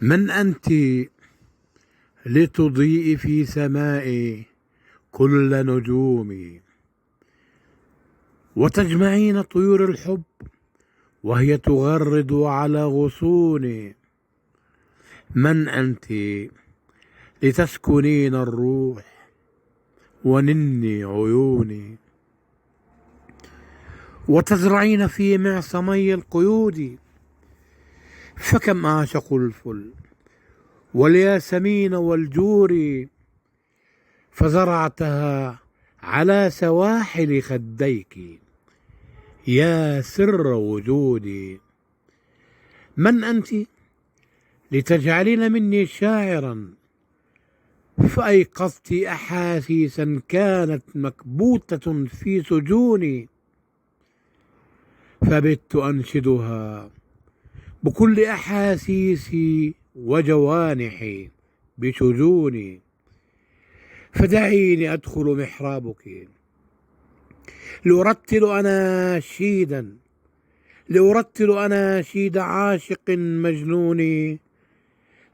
من أنت لتضيء في سمائي كل نجومي، وتجمعين طيور الحب وهي تغرد على غصوني. من أنت لتسكنين الروح ونني عيوني، وتزرعين في معصمي القيود. فكم أعشق الفل والياسمين والجور، فزرعتها على سواحل خديك يا سر وجودي. من أنت لتجعلين مني شاعرا، فأيقظت أحاسيسا كانت مكبوتة في سجوني، فبت أنشدها بكل أحاسيسي وجوانحي بشجوني. فدعيني أدخل محرابك لأرتل أناشيد عاشق مجنون.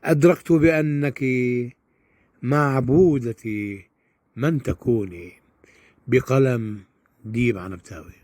أدركت بأنك معبودتي من تكوني. بقلم ديب عنبتاوي.